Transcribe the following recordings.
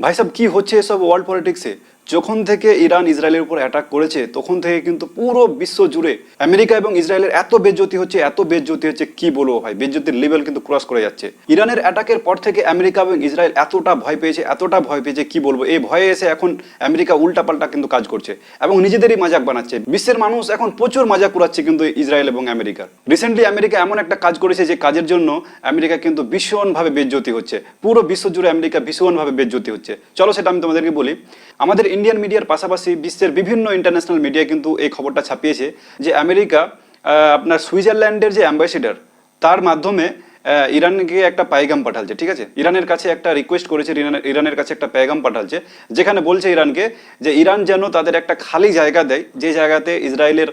ভাই সাহেব কি হচ্ছে এসব ওয়ার্ল্ড পলিটিক্সে? যখন থেকে ইরান ইসরায়েলের উপর অ্যাটাক করেছে তখন থেকে কিন্তু পুরো বিশ্ব জুড়ে আমেরিকা এবং ইসরায়েলের এত বেজ্জতি হচ্ছে কি বলবো ভাই, বেজ্জতির লেভেল কিন্তু ক্রস করে যাচ্ছে। ইরানের অ্যাটাকের পর থেকে আমেরিকা এবং ইসরায়েল এতটা ভয় পেয়েছে কি বলবো। এই ভয়ে এসে এখন আমেরিকা উল্টাপাল্টা কিন্তু কাজ করছে এবং নিজেদেরই মজাক বানাচ্ছে। বিশ্বের মানুষ এখন প্রচুর মজাক উড়াচ্ছে কিন্তু ইসরায়েল এবং আমেরিকার। রিসেন্টলি আমেরিকা এমন একটা কাজ করেছে যে কাজের জন্য আমেরিকা কিন্তু ভীষণভাবে বেজ্জতি হচ্ছে, পুরো বিশ্ব জুড়ে আমেরিকা ভীষণভাবে বেজ্জতি হচ্ছে। চলো সেটা আমি তোমাদেরকে বলি। আমাদের ইন্ডিয়ান মিডিয়ার পাশাপাশি বিশ্বের বিভিন্ন ইন্টারন্যাশনাল মিডিয়া কিন্তু এই খবরটা ছাপিয়েছে যে আমেরিকা আপনার সুইজারল্যান্ডের যে অ্যাম্বাসেডর তার মাধ্যমে ইরানকে একটা পায়গাম পাঠালছে, ঠিক আছে। ইরানের কাছে একটা রিকোয়েস্ট করেছে, ইরানের কাছে একটা পায়গাম পাঠালছে যেখানে বলছে ইরানকে যে ইরান যেন তাদের একটা খালি জায়গা দেয়, যে জায়গাতে ইসরায়েলের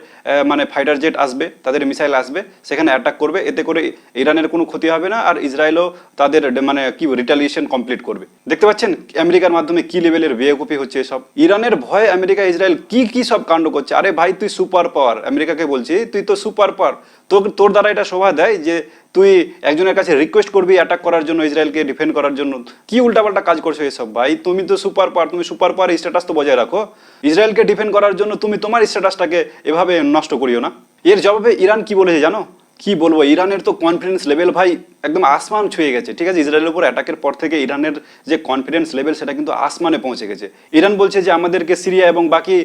মানে ফাইটার জেট আসবে, তাদের মিসাইল আসবে, সেখানে অ্যাটাক করবে, এতে করে ইরানের কোনো ক্ষতি হবে না আর ইসরায়েলও তাদের মানে কি রিটালিয়েশন কমপ্লিট করবে। দেখতে পাচ্ছেন আমেরিকার মাধ্যমে কি লেভেলের বেয়াকুফি হচ্ছে এসব। ইরানের ভয়ে আমেরিকা ইসরায়েল কি সব কাণ্ড করছে। আরে ভাই তুই সুপার পাওয়ার, আমেরিকাকে বলছি তুই তো সুপার পাওয়ার, তোর দ্বারা এটা শোভা দেয় যে তুই একজনের কাছে রিকোয়েস্ট করবি অ্যাটাক করার জন্য, ইসরায়েলকে ডিফেন্ড করার জন্য। কি উল্টাপাল্টা কাজ করছো এসব ভাই। তুমি তো সুপার পাওয়ার, তুমি সুপার পাওয়ার স্ট্যাটাস তো বজায় রাখো। ইসরায়েলকে ডিফেন্ড করার জন্য তুমি তোমার স্ট্যাটাসটাকে এভাবে নষ্ট করিও না। এর জবাবে ইরান কি বলেছে জানো? কি বলবো, ইরানের তো কনফিডেন্স লেভেল ভাই একদম আসমান ছুঁয়ে গেছে, ঠিক আছে। ইসরায়েলের উপর অ্যাটাকের পর থেকে ইরানের যে কনফিডেন্স লেভেল সেটা কিন্তু আসমানে পৌঁছে গেছে। ইরান বলছে যে আমাদেরকে সিরিয়া এবং বাকি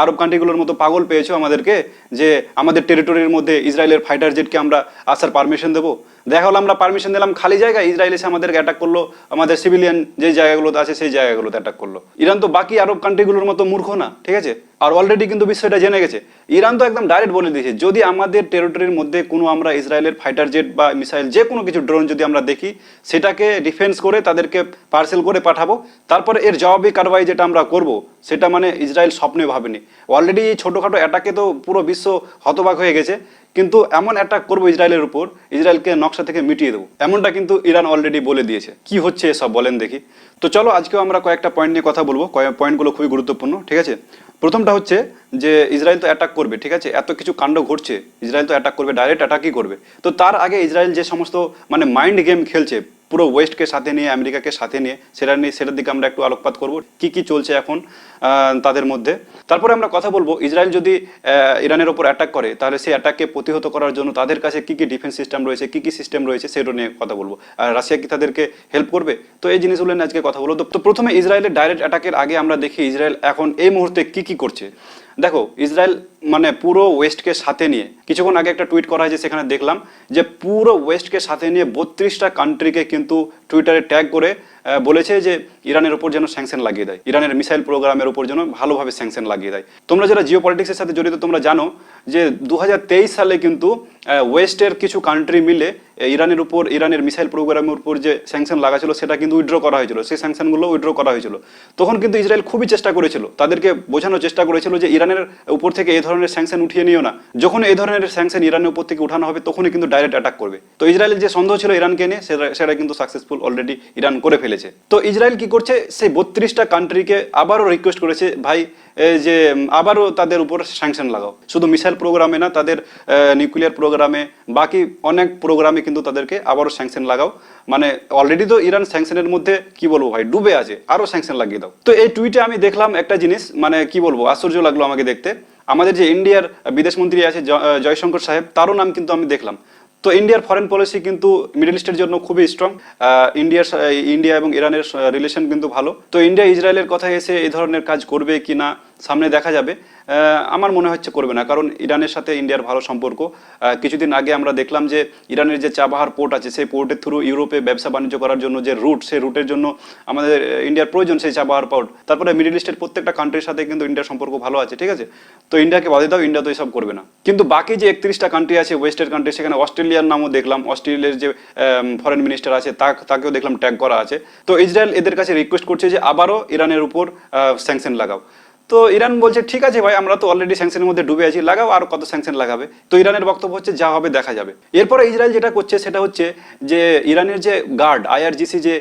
আরব কান্ট্রিগুলোর মতো পাগল পেয়েছো আমাদেরকে, যে আমাদের টেরিটরির মধ্যে ইসরায়েলের ফাইটার জেটকে আমরা আসার পারমিশন দেবো। দেখা হলো আমরা পারমিশন দিলাম খালি জায়গায়, ইসরায়েল এসে আমাদেরকে অ্যাটাক করলো, আমাদের সিভিলিয়ান যে জায়গাগুলোতে আছে সেই জায়গাগুলোতে অ্যাটাক করলো। ইরান তো বাকি আরব কান্ট্রিগুলোর মতো মূর্খ না, ঠিক আছে। আর অলরেডি কিন্তু বিষয়টা জেনে গেছে। ইরান তো একদম ডাইরেক্ট বলে দিয়েছে যদি আমাদের টেরিটরির মধ্যে কোনো আমরা ইসরায়েলের ফাইটার জেট বা মিসাইল যে কোনো কিছু ড্রোন যদি আমরা দেখি সেটাকে ডিফেন্স করে তাদেরকে পার্সেল করে পাঠাবো, তারপরে এর জবাবি কারবাই যেটা আমরা করব সেটা মানে ইসরায়েল স্বপ্নে ভাবেনি। অলরেডি এই ছোটোখাটো অ্যাটাকে তো পুরো বিশ্ব হতবাক হয়ে গেছে, কিন্তু এমন অ্যাটাক করবো ইসরায়েলের উপর, ইসরায়েলকে নকশা থেকে মিটিয়ে দেবো, এমনটা কিন্তু ইরান অলরেডি বলে দিয়েছে। কি হচ্ছে এসব বলেন দেখি। তো চলো আজকেও আমরা কয়েকটা পয়েন্ট নিয়ে কথা বলবো, পয়েন্টগুলো খুবই গুরুত্বপূর্ণ, ঠিক আছে। প্রথমটা হচ্ছে যে ইসরায়েল তো অ্যাটাক করবে, ঠিক আছে, এত কিছু কাণ্ড ঘটছে, ইসরায়েল তো অ্যাটাক করবে, ডাইরেক্ট অ্যাটাকই করবে। তো তার আগে ইসরায়েল যে সমস্ত মানে মাইন্ড গেম খেলছে পুরো ওয়েস্টকে সাথে নিয়ে, আমেরিকাকে সাথে নিয়ে, সেটার দিকে আমরা একটু আলোকপাত করব, কি চলছে এখন তাদের মধ্যে। তারপরে আমরা কথা বলবো ইসরায়েল যদি ইরানের ওপর অ্যাটাক করে তাহলে সেই অ্যাটাককে প্রতিহত করার জন্য তাদের কাছে কি ডিফেন্স সিস্টেম রয়েছে, কি সিস্টেম রয়েছে সেটা নিয়ে কথা বলবো। আর রাশিয়া কি তাদেরকে হেল্প করবে, তো এই জিনিসগুলো নিয়ে আজকে কথা বলবো। তো প্রথমে ইসরায়েলের ডাইরেক্ট অ্যাটাকের আগে আমরা দেখি ইসরায়েল এখন এই মুহূর্তে কি করছে। দেখো ইসরায়েল মানে পুরো ওয়েস্টকে সাথে নিয়ে, কিছুক্ষণ আগে একটা টুইট করা হয়েছে, সেখানে দেখলাম যে পুরো ওয়েস্টকে সাথে নিয়ে 32টা কান্ট্রিকে কিন্তু টুইটারে ট্যাগ করে বলেছে যে ইরানের উপর যেন স্যাংশন লাগিয়ে দেয়, ইরানের মিসাইল প্রোগ্রামের উপর যেন ভালোভাবে স্যাংশন লাগিয়ে দেয়। তোমরা যারা জিও পলিটিক্সের সাথে জড়িত তোমরা জানো যে 2023 সালে কিন্তু ওয়েস্টের কিছু কান্ট্রি মিলে ইরানের মিসাইল প্রোগ্রামের উপর যে স্যাংশন লাগাছিল সেটা কিন্তু উইথড্র করা হয়েছিল, সেই স্যাংশনগুলো উইথড্র করা হয়েছিল। তখন কিন্তু ইসরায়েল খুবই চেষ্টা করেছিল, তাদেরকে বোঝানোর চেষ্টা করেছিল যে ইরানের উপর থেকে এই ধরনের স্যাংশন উঠিয়ে নিও না, যখন এই ধরনের স্যাংশন ইরানের উপর থেকে উঠানো হবে তখনই কিন্তু ডাইরেক্ট অ্যাটাক করবে। তো ইসরায়েলের যে সন্দেহ ছিল ইরানকে নিয়ে সেটা কিন্তু সাকসেসফুল অলরেডি ইরান করে ফেলেছে। তো ইসরায়েল কি করছে, সেই 32টা কান্ট্রিকে আবারও রিকোয়েস্ট করেছে ভাই যে আবারও তাদের উপর স্যাংশন লাগাও, শুধু মিসাইল প্রোগ্রামে না, তাদের নিউক্লিয়ার প্রোগ্রামে, বাকি অনেক প্রোগ্রামে কিন্তু তাদেরকে আবারও স্যাংশন লাগাও। মানে অলরেডি তো ইরান স্যাংশনের মধ্যে কি বলবো ভাই ডুবে আছে, আরও স্যাংশন লাগিয়ে দাও। তো এই টুইটে আমি দেখলাম একটা জিনিস, মানে কি বলবো আশ্চর্য লাগলো আমাকে দেখতে। আমাদের যে ইন্ডিয়ার বিদেশমন্ত্রী আছে জয়শঙ্কর সাহেব, তারও নাম কিন্তু আমি দেখলাম। তো ইন্ডিয়ার ফরেন পলিসি কিন্তু মিডল ইস্টের জন্য খুবই স্ট্রং, ইন্ডিয়া এবং ইরানের রিলেশন কিন্তু ভালো। তো ইন্ডিয়া ইসরায়েলের কথা এসে এই ধরনের কাজ করবে কি না সামনে দেখা যাবে। আমার মনে হচ্ছে করবে না, কারণ ইরানের সাথে ইন্ডিয়ার ভালো সম্পর্ক। কিছুদিন আগে আমরা দেখলাম যে ইরানের যে চাবাহার পোর্ট আছে সেই পোর্টের থ্রু ইউরোপে ব্যবসা বাণিজ্য করার জন্য যে রুট, সেই রুটের জন্য আমাদের ইন্ডিয়ার প্রয়োজন সেই চাবাহার পোর্ট। তারপরে মিডল ইস্টের প্রত্যেকটা কান্ট্রির সাথে কিন্তু ইন্ডিয়ার সম্পর্ক ভালো আছে, ঠিক আছে। তো ইন্ডিয়াকে বাদে দাও, ইন্ডিয়া তো এসব করবে না। কিন্তু বাকি যে 31টা কান্ট্রি আছে ওয়েস্টের কান্ট্রি, সেখানে অস্ট্রেলিয়ার নামও দেখলাম, অস্ট্রেলিয়ার যে ফরেন মিনিস্টার আছে তাকেও দেখলাম ট্যাগ করা আছে। তো ইসরায়েল এদের কাছে রিকোয়েস্ট করছে যে আবারও ইরানের উপর স্যাংশন লাগাও। তো ইরান বলছে ঠিক আছে ভাই, আমরা তো অলরেডি স্যাংশনের মধ্যে ডুবে আছি, লাগাও, আর কত স্যাংশন লাগাবে। তো ইরানের বক্তব্য হচ্ছে যা হবে দেখা যাবে। এরপরে ইসরায়েল যেটা করছে সেটা হচ্ছে যে ইরানের যে গার্ড IRGC যে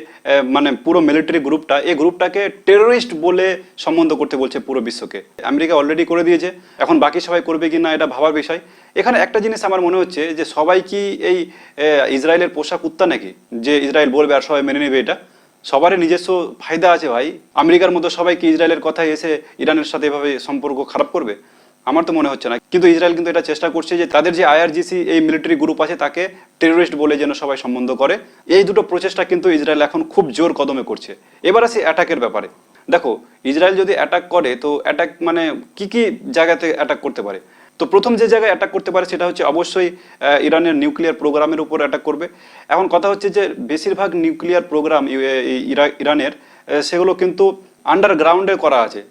মানে পুরো মিলিটারি গ্রুপটা, এই গ্রুপটাকে টেরোরিস্ট বলে সম্বন্ধ করতে বলছে পুরো বিশ্বকে। আমেরিকা অলরেডি করে দিয়েছে, এখন বাকি সবাই করবে কি না এটা ভাবার বিষয়। এখানে একটা জিনিস আমার মনে হচ্ছে যে সবাই কি এই ইসরায়েলের পোষা কুত্তা নাকি, যে ইসরায়েল বলবে আর সবাই মেনে নেবে এটা? সবারই নিজস্ব ফায়দা আছে ভাই। আমেরিকার মতো সবাই কি ইসরায়েলের কথায় এসে ইরানের সাথে এভাবে সম্পর্ক খারাপ করবে? আমার তো মনে হচ্ছে না। কিন্তু ইসরায়েল কিন্তু এটা চেষ্টা করছে যে তাদের যে আইআরজিসি এই মিলিটারি গ্রুপ আছে তাকে টেরোরিস্ট বলে যেন সবাই সম্বন্ধ করে। এই দুটো প্রচেষ্টা কিন্তু ইসরায়েল এখন খুব জোর কদমে করছে। এবার আসি অ্যাটাকের ব্যাপারে। দেখো, ইসরায়েল যদি অ্যাটাক করে তো অ্যাটাক মানে কি কি জায়গাতে অ্যাটাক করতে পারে? তো প্রথম যে জায়গায় অ্যাটাক করতে পারে সেটা হচ্ছে অবশ্যই ইরানের নিউক্লিয়ার প্রোগ্রামের উপর অ্যাটাক করবে। এখন কথা হচ্ছে যে বেশিরভাগ নিউক্লিয়ার প্রোগ্রাম ইরানের সেগুলো কিন্তু আন্ডারগ্রাউন্ডে করা আছে।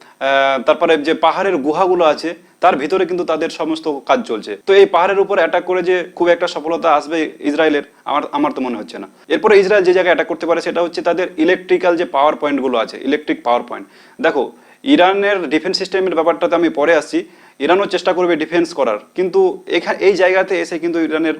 তারপরে যে পাহাড়ের গুহাগুলো আছে তার ভিতরে কিন্তু তাদের সমস্ত কাজ চলছে। তো এই পাহাড়ের উপর অ্যাটাক করে যে খুব একটা সফলতা আসবে ইসরায়েলের, আমার তো মনে হচ্ছে না। এরপরে ইসরায়েল যে জায়গায় অ্যাটাক করতে পারে সেটা হচ্ছে তাদের ইলেকট্রিক্যাল যে পাওয়ার পয়েন্টগুলো আছে, ইলেকট্রিক পাওয়ার পয়েন্ট। দেখো, ইরানের ডিফেন্স সিস্টেমের ব্যাপারটাতে আমি পরে আসছি। ইরানও চেষ্টা করবে ডিফেন্স করার, কিন্তু এই জায়গাতে এসে কিন্তু ইরানের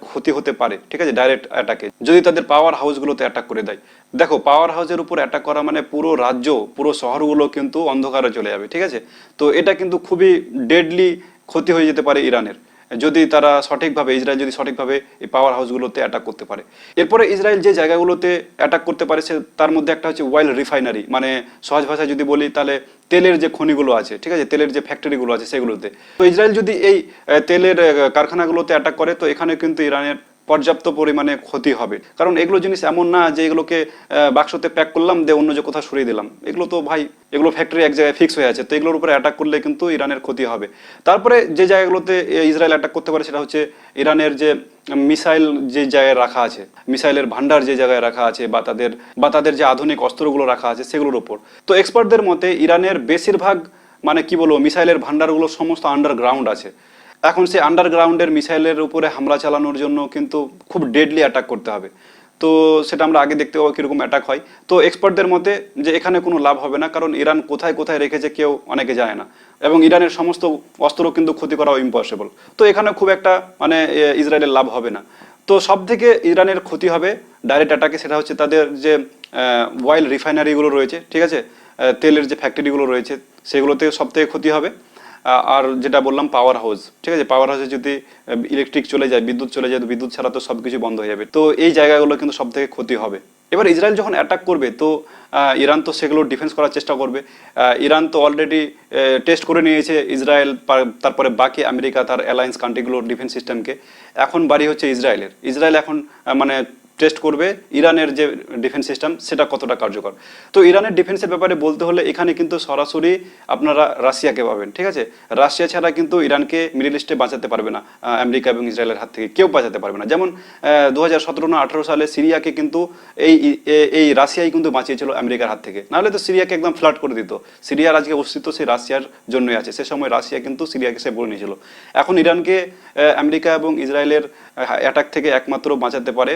ক্ষতি হতে পারে, ঠিক আছে, ডাইরেক্ট অ্যাটাকে যদি তাদের পাওয়ার হাউসগুলোতে অ্যাটাক করে দেয়। দেখো, পাওয়ার হাউসের উপর অ্যাটাক করা মানে পুরো রাজ্য, পুরো শহরগুলো কিন্তু অন্ধকারে চলে যাবে, ঠিক আছে। তো এটা কিন্তু খুবই ডেডলি ক্ষতি হয়ে যেতে পারে ইরানের, যদি তারা সঠিকভাবে, ইসরায়েল যদি সঠিকভাবে এই পাওয়ার হাউসগুলোতে অ্যাটাক করতে পারে। এরপরে ইসরায়েল যে জায়গাগুলোতে অ্যাটাক করতে পারে তার মধ্যে একটা হচ্ছে অয়েল রিফাইনারি, মানে সহজ ভাষায় যদি বলি তাহলে তেলের যে খনিগুলো আছে, ঠিক আছে, তেলের যে ফ্যাক্টরিগুলো আছে সেগুলোতে। তো ইসরায়েল যদি এই তেলের কারখানাগুলোতে অ্যাটাক করে তো এখানে কিন্তু ইরানের পর্যাপ্ত পরিমাণে ক্ষতি হবে। কারণ এগুলো জিনিস এমন না যে এগুলোকে বাক্সতে প্যাক করলাম দিয়ে অন্য যে কোথাও সরিয়ে দিলাম। এগুলো তো ভাই, এগুলো ফ্যাক্টরি এক জায়গায় ফিক্স হয়ে আছে, তো এগুলোর উপরে অ্যাটাক করলে কিন্তু ইরানের ক্ষতি হবে। তারপরে যে জায়গাগুলোতে ইসরায়েল অ্যাটাক করতে পারে সেটা হচ্ছে ইরানের যে মিসাইল যে জায়গায় রাখা আছে, মিসাইলের ভান্ডার যে জায়গায় রাখা আছে, বা তাদের যে আধুনিক অস্ত্রগুলো রাখা আছে সেগুলোর উপর। তো এক্সপার্টদের মতে ইরানের বেশিরভাগ, মানে কি বলবো, মিসাইলের ভান্ডারগুলো সমস্ত আন্ডারগ্রাউন্ড আছে। এখন সে আন্ডারগ্রাউন্ডের মিসাইলের উপরে হামলা চালানোর জন্য কিন্তু খুব ডেডলি অ্যাটাক করতে হবে। তো সেটা আমরা আগে দেখতে পাবো কীরকম অ্যাটাক হয়। তো এক্সপার্টদের মতে যে এখানে কোনো লাভ হবে না, কারণ ইরান কোথায় কোথায় রেখেছে কেউ অনেকে জানে না, এবং ইরানের সমস্ত অস্ত্র কিন্তু ক্ষতি করাও ইম্পসিবল। তো এখানে খুব একটা মানে ইসরায়েলের লাভ হবে না। তো সব থেকে ইরানের ক্ষতি হবে ডাইরেক্ট অ্যাটাকে, সেটা হচ্ছে তাদের যে অয়েল রিফাইনারিগুলো রয়েছে, ঠিক আছে, তেলের যে ফ্যাক্টরিগুলো রয়েছে সেগুলোতে সব থেকে ক্ষতি হবে। আর যেটা বললাম পাওয়ার হাউস, ঠিক আছে, পাওয়ার হাউসে যদি ইলেকট্রিক চলে যায়, বিদ্যুৎ চলে যায়, তো বিদ্যুৎ ছাড়া তো সব কিছু বন্ধ হয়ে যাবে। তো এই জায়গাগুলো কিন্তু সব থেকে ক্ষতি হবে। এবার ইসরায়েল যখন অ্যাটাক করবে তো ইরান তো সেগুলো ডিফেন্স করার চেষ্টা করবে। ইরান তো অলরেডি টেস্ট করে নিয়েছে ইসরায়েল, তারপরে বাকি আমেরিকা, তার অ্যালায়েন্স কান্ট্রিগুলোর ডিফেন্স সিস্টেমকে। এখন বাড়ি হচ্ছে ইসরায়েল এখন মানে টেস্ট করবে ইরানের যে ডিফেন্স সিস্টেম সেটা কতটা কার্যকর। তো ইরানের ডিফেন্সের ব্যাপারে বলতে হলে এখানে কিন্তু সরাসরি আপনারা রাশিয়াকে পাবেন, ঠিক আছে। রাশিয়া ছাড়া কিন্তু ইরানকে মিডল ইস্টে বাঁচাতে পারবে না, আমেরিকা এবং ইসরায়েলের হাত থেকে কেউ বাঁচাতে পারবে না। যেমন 2017 না 18 সালে সিরিয়াকে কিন্তু এই রাশিয়াই কিন্তু বাঁচিয়েছিল আমেরিকার হাত থেকে, নাহলে তো সিরিয়াকে একদম ফ্লাট করে দিত। সিরিয়ার আজকে অস্তিত্ব সেই রাশিয়ার জন্যই আছে। সে সময় রাশিয়া কিন্তু সিরিয়াকে সে বলে নিয়েছিল। এখন ইরানকে আমেরিকা এবং ইসরায়েলের অ্যাটাক থেকে একমাত্র বাঁচাতে পারে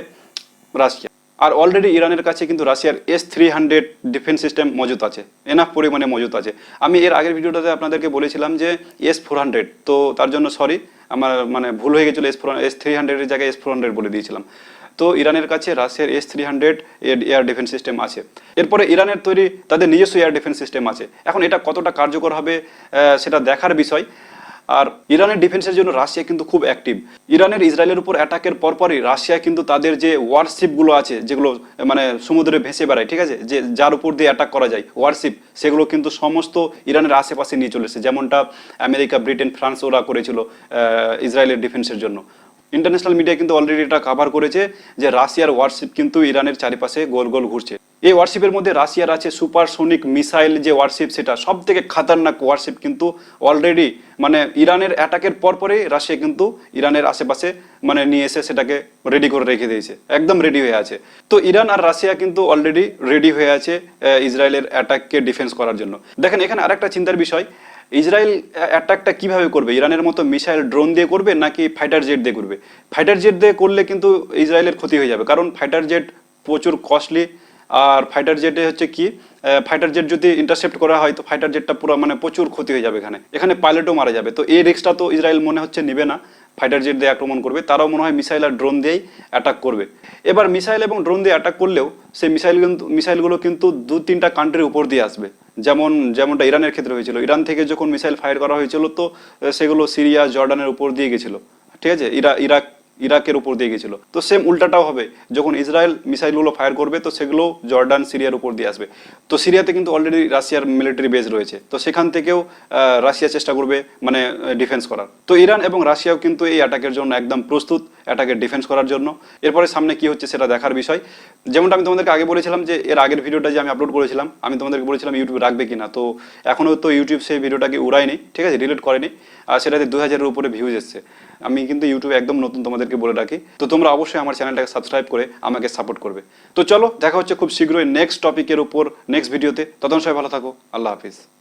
রাশিয়া। আর অলরেডি ইরানের কাছে কিন্তু রাশিয়ার S-300 ডিফেন্স সিস্টেম মজুত আছে, এনাফ পরিমাণে মজুত আছে। আমি এর আগের ভিডিওটাতে আপনাদেরকে বলেছিলাম যে S-400, তো তার জন্য সরি, আমার মানে ভুল হয়ে গেছিলো, S-300 এর জায়গায় S-400 বলে দিয়েছিলাম। তো ইরানের কাছে রাশিয়ার S-300 এয়ার ডিফেন্স সিস্টেম আছে। এরপরে ইরানের তৈরি তাদের নিজস্ব এয়ার ডিফেন্স সিস্টেম আছে। এখন এটা কতটা কার্যকর হবে সেটা দেখার বিষয়। আর ইরানের ডিফেন্সের জন্য রাশিয়া কিন্তু খুব অ্যাক্টিভ। ইরানের ইসরায়েলের উপর অ্যাটাকের পরপরই রাশিয়া কিন্তু তাদের যে ওয়ারশিপগুলো আছে, যেগুলো মানে সমুদ্রে ভেসে বেড়ায়, ঠিক আছে, যে যার উপর দিয়ে অ্যাটাক করা যায় ওয়ারশিপ, সেগুলো কিন্তু সমস্ত ইরানের আশেপাশে নিয়ে চলেছে, যেমনটা আমেরিকা, ব্রিটেন, ফ্রান্স ওরা করেছিল ইসরায়েলের ডিফেন্সের জন্য। ইন্টারন্যাশনাল মিডিয়া কিন্তু অলরেডি এটা কভার করেছে যে রাশিয়ার ওয়ারশিপ কিন্তু ইরানের চারিপাশে গোল গোল ঘুরছে। এই ওয়ারশিপের মধ্যে রাশিয়ার আছে সুপারসোনিক মিসাইল যে ওয়ারশিপ, সেটা সব থেকে খাতারনাক ওয়ারশিপ কিন্তু অলরেডি মানে ইরানের অ্যাটাকের পরপরই রাশিয়া কিন্তু ইরানের আশেপাশে মানে নিয়ে এসে সেটাকে রেডি করে রেখে দিয়েছে, একদম রেডি হয়ে আছে। তো ইরান আর রাশিয়া কিন্তু অলরেডি রেডি হয়ে আছে ইসরায়েলের অ্যাটাককে ডিফেন্স করার জন্য। দেখেন এখানে আরেকটা চিন্তার বিষয়, ইসরায়েল অ্যাটাকটা কিভাবে করবে? ইরানের মতো মিসাইল ড্রোন দিয়ে করবে নাকি ফাইটার জেট দিয়ে করবে? ফাইটার জেট দিয়ে করলে কিন্তু ইসরায়েলের ক্ষতি হয়ে যাবে, কারণ ফাইটার জেট প্রচুর কস্টলি। আর ফাইটার জেটে হচ্ছে কি, ফাইটার জেট যদি ইন্টারসেপ্ট করা হয় তো ফাইটার জেটটা পুরো মানে প্রচুর ক্ষতি হয়ে যাবে, এখানে পাইলটও মারা যাবে। তো এই রিস্কটা তো ইসরায়েল মনে হচ্ছে নেবে না, ফাইটার জেট দিয়ে আক্রমণ করবে। তারাও মনে হয় মিসাইল আর ড্রোন দিয়েই অ্যাটাক করবে। এবার মিসাইল এবং ড্রোন দিয়ে অ্যাটাক করলেও সেই মিসাইলগুলো কিন্তু 2-3টা কান্ট্রির উপর দিয়ে আসবে, যেমনটা ইরানের ক্ষেত্রে হয়েছিল। ইরান থেকে যখন মিসাইল ফায়ার করা হয়েছিল তো সেগুলো সিরিয়া, জর্ডানের উপর দিয়ে গেছিলো, ঠিক আছে, ইরাক ইরাকের উপর দিয়ে গেছিল। তো সেম উল্টাটাও হবে, যখন ইসরায়েল মিসাইলগুলো ফায়ার করবে তো সেগুলো জর্ডান সিরিয়ার উপর দিয়ে আসবে। তো সিরিয়াতে কিন্তু অলরেডি রাশিয়ার মিলিটারি বেজ রয়েছে, তো সেখান থেকেও রাশিয়া চেষ্টা করবে মানে ডিফেন্স করার। তো ইরান এবং রাশিয়াও কিন্তু এই অ্যাটাকের জন্য একদম প্রস্তুত, অ্যাটাকের ডিফেন্স করার জন্য। এরপরে সামনে কি হচ্ছে সেটা দেখার বিষয়। যেমনটা আমি তোমাদেরকে আগে বলেছিলাম যে এর আগের ভিডিওটা যে আমি আপলোড করেছিলাম, আমি তোমাদেরকে বলেছিলাম ইউটিউবে রাখবে কিনা, তো এখনও তো ইউটিউব সেই ভিডিওটাকে উড়ায়নি, ঠিক আছে, ডিলিট করেনি। আর সেটাতে 2000-এর উপরে ভিউজ এসছে। আমি কিন্তু ইউটিউবে একদম নতুন, তোমাদেরকে বলে রাখি। তো তোমরা অবশ্যই আমার চ্যানেলটাকে সাবস্ক্রাইব করে আমাকে সাপোর্ট করবে। তো চলো দেখা হচ্ছে খুব শীঘ্রই নেক্সট টপিকের উপর নেক্সট ভিডিওতে। ততক্ষণ সবাই ভালো থাকো, আল্লাহ হাফিজ।